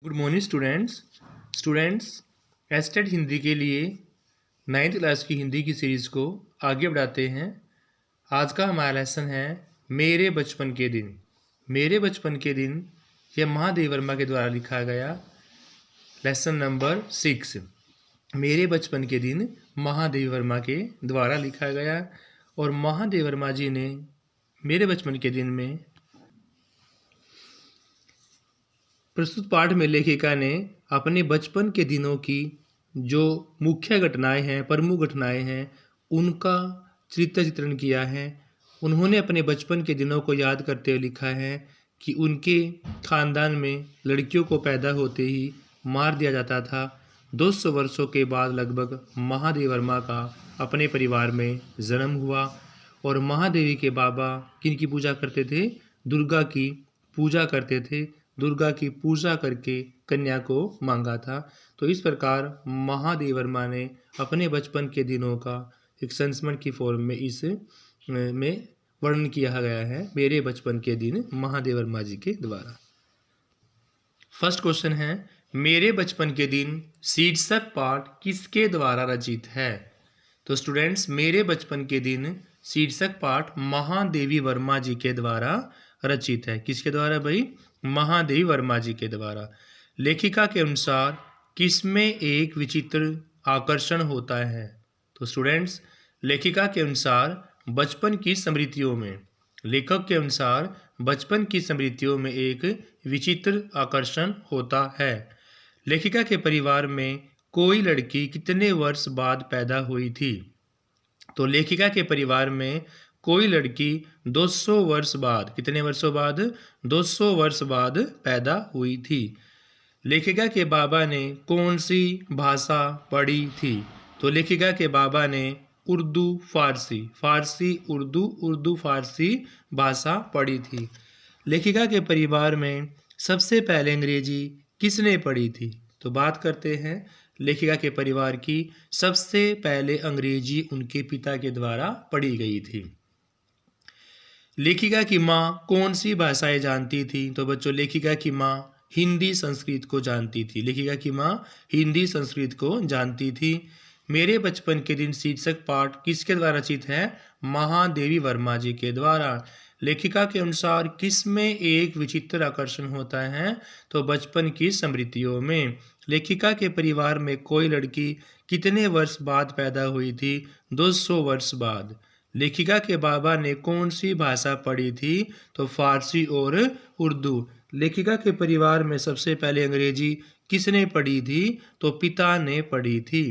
Good morning students estate Hindi के लिए 9th class की हिंदी की सीरीज़ को आगे बढ़ाते हैं। आज का हमारा लेसन है मेरे बचपन के दिन। मेरे बचपन के दिन यह महादेव वर्मा के द्वारा लिखा गया लेसन नंबर 6। मेरे बचपन के दिन महादेव वर्मा के द्वारा लिखा गया और महादेव वर्मा जी ने मेरे बचपन के दिन में प्रस्तुत पाठ में लेखिका ने अपने बचपन के दिनों की जो मुख्य घटनाएं हैं, प्रमुख घटनाएं हैं, उनका चरित्र चित्रण किया है। उन्होंने अपने बचपन के दिनों को याद करते हुए लिखा है कि उनके खानदान में लड़कियों को पैदा होते ही मार दिया जाता था। 200 वर्षों के बाद लगभग महादेव वर्मा का अपने परिवार में जन्म हुआ और महादेवी के बाबा किनकी पूजा करते थे? दुर्गा की पूजा करते थे। दुर्गा की पूजा करके कन्या को मांगा था। तो इस प्रकार महादेव वर्मा ने अपने बचपन के दिनों का एक संस्मरण की फॉर्म में इस में वर्णन किया गया है मेरे बचपन के दिन महादेव वर्मा जी के द्वारा। फर्स्ट क्वेश्चन है मेरे बचपन के दिन शीर्षक पाठ किसके द्वारा रचित है? तो स्टूडेंट्स मेरे बचपन के दिन शीर्षक पाठ महादेवी वर्मा जी के द्वारा रचित है। किसके द्वारा भाई? महादेवी वर्मा जी के द्वारा। लेखिका के अनुसार किसमें एक विचित्र आकर्षण होता है? तो स्टूडेंट्स लेखिका के अनुसार बचपन की स्मृतियों में, लेखक के अनुसार बचपन की स्मृतियों में एक विचित्र आकर्षण होता है। लेखिका के परिवार में कोई लड़की कितने वर्ष बाद पैदा हुई थी? तो लेखिका के परिवार में कोई लड़की 200 वर्ष बाद, कितने वर्षों बाद? 200 वर्ष बाद पैदा हुई थी। लेखिका के बाबा ने कौन सी भाषा पढ़ी थी? तो लेखिका के बाबा ने उर्दू फारसी, फारसी उर्दू, उर्दू फारसी भाषा पढ़ी थी। लेखिका के परिवार में सबसे पहले अंग्रेजी किसने पढ़ी थी? तो बात करते हैं लेखिका के परिवार की। सबसे पहले अंग्रेजी उनके पिता के द्वारा पढ़ी गई थी। लेखिका की माँ कौन सी भाषाएं जानती थी? तो बच्चों लेखिका की माँ हिंदी संस्कृत को जानती थी। लेखिका की माँ हिंदी संस्कृत को जानती थी। मेरे बचपन के दिन शीर्षक पाठ किसके द्वारा रचित है? महादेवी वर्मा जी के द्वारा। लेखिका के अनुसार किसमें एक विचित्र आकर्षण होता है? तो बचपन की स्मृतियों में। लेखिका के परिवार में कोई लड़की कितने वर्ष बाद पैदा हुई थी? 200 वर्ष बाद। लेखिका के बाबा ने कौन सी भाषा पढ़ी थी? तो फारसी और उर्दू। लेखिका के परिवार में सबसे पहले अंग्रेजी किसने पढ़ी थी? तो पिता ने पढ़ी थी।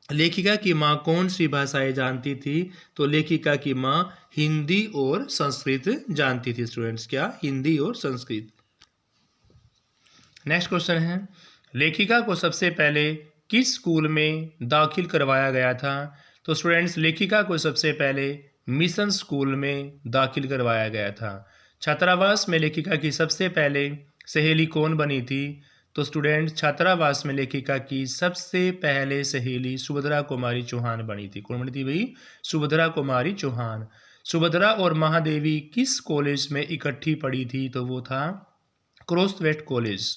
लेखिका की माँ कौन सी भाषाएं जानती थी? तो लेखिका की माँ हिंदी और संस्कृत जानती थी। स्टूडेंट्स क्या? हिंदी और संस्कृत। नेक्स्ट क्वेश्चन है लेखिका को सबसे पहले किस स्कूल में दाखिल करवाया गया था? तो स्टूडेंट्स लेखिका को सबसे पहले मिशन स्कूल में दाखिल करवाया गया था। छात्रावास में लेखिका की सबसे पहले सहेली कौन बनी थी? तो स्टूडेंट्स छात्रावास में लेखिका की सबसे पहले सहेली सुभद्रा कुमारी चौहान बनी थी। कौन बनी थी भाई? सुभद्रा कुमारी चौहान। सुभद्रा और महादेवी किस कॉलेज में इकट्ठी पढ़ी थी? तो वो था क्रॉसवेट कॉलेज।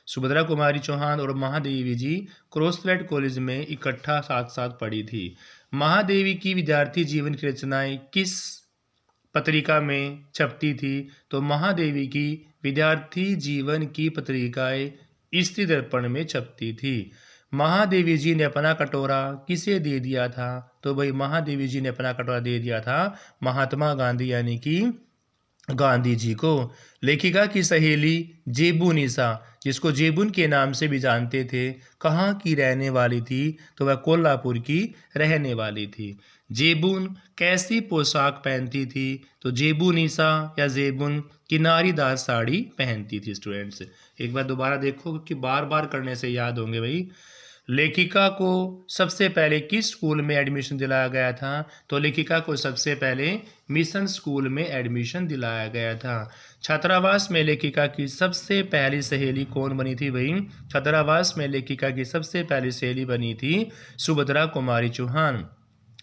सुभद्रा कुमारी चौहान और महादेवी जी क्रॉसवेट कॉलेज में इकट्ठा साथ साथ पढ़ी थी। महादेवी की विद्यार्थी जीवन की रचनाएं किस पत्रिका में छपती थी? तो महादेवी की विद्यार्थी जीवन की पत्रिकाएं स्त्री दर्पण में छपती थी। महादेवी जी ने अपना कटोरा किसे दे दिया था? तो भाई महादेवी जी ने अपना कटोरा दे दिया था महात्मा गांधी यानी कि गांधी जी को। लेखिका की सहेली जेबुनिसा, जिसको जेबुन के नाम से भी जानते थे, कहाँ की रहने वाली थी? तो वह कोल्हापुर की रहने वाली थी। जेबुन कैसी पोशाक पहनती थी? तो जेबुनिसा या जेबुन किनारीदार साड़ी पहनती थी। स्टूडेंट्स एक बार दोबारा देखो क्योंकि बार बार करने से याद होंगे भाई। लेखिका को सबसे पहले किस स्कूल में एडमिशन दिलाया गया था? तो लेखिका को सबसे पहले मिशन स्कूल में एडमिशन दिलाया गया था। छात्रावास में लेखिका की सबसे पहली सहेली कौन बनी थी भाई? छात्रावास में लेखिका की सबसे पहली सहेली बनी थी सुभद्रा कुमारी चौहान।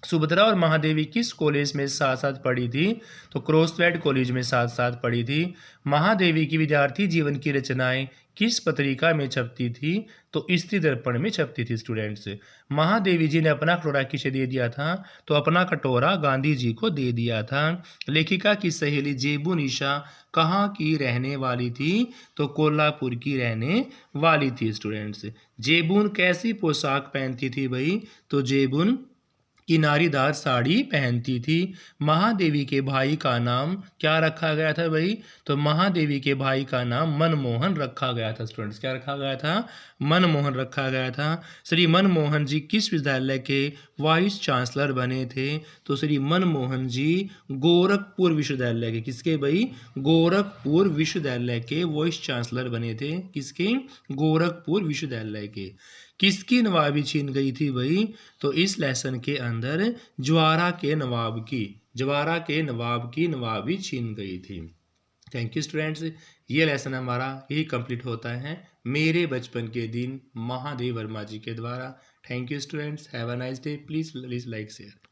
सुभद्रा और महादेवी किस कॉलेज में साथ साथ पढ़ी थी? तो क्रॉसवेट कॉलेज में साथ साथ पढ़ी थी। महादेवी की विद्यार्थी जीवन की रचनाएं किस पत्रिका में छपती थी? तो स्त्री दर्पण में छपती थी स्टूडेंट्स। महादेवी जी ने अपना कटोरा किसे दे दिया था? तो अपना कटोरा गांधी जी को दे दिया था। लेखिका की सहेली जेबू निशा कहाँ की रहने वाली थी? तो कोल्हापुर की रहने वाली थी स्टूडेंट्स। जेबून कैसी पोशाक पहनती थी भाई? तो जेबून किनारीदार साड़ी पहनती थी। महादेवी के भाई का नाम क्या रखा गया था भाई? तो महादेवी के भाई का नाम मनमोहन रखा गया था स्टूडेंट्स। क्या रखा गया था? मनमोहन रखा गया था। श्री मनमोहन जी किस विश्वविद्यालय के वाइस चांसलर बने थे? तो श्री मनमोहन जी गोरखपुर विश्वविद्यालय के, किसके भाई? गोरखपुर विश्वविद्यालय के वाइस चांसलर बने थे। किसके? गोरखपुर विश्वविद्यालय के। किसकी नवाबी छीन गई थी भाई? तो इस लेसन के अंदर ज्वारा के नवाब की नवाबी छीन गई थी। Thank you students. ये लेसन हमारा यही कंप्लीट होता है मेरे बचपन के दिन महादेव वर्मा जी के द्वारा। Thank you students, have a nice day. Please like share.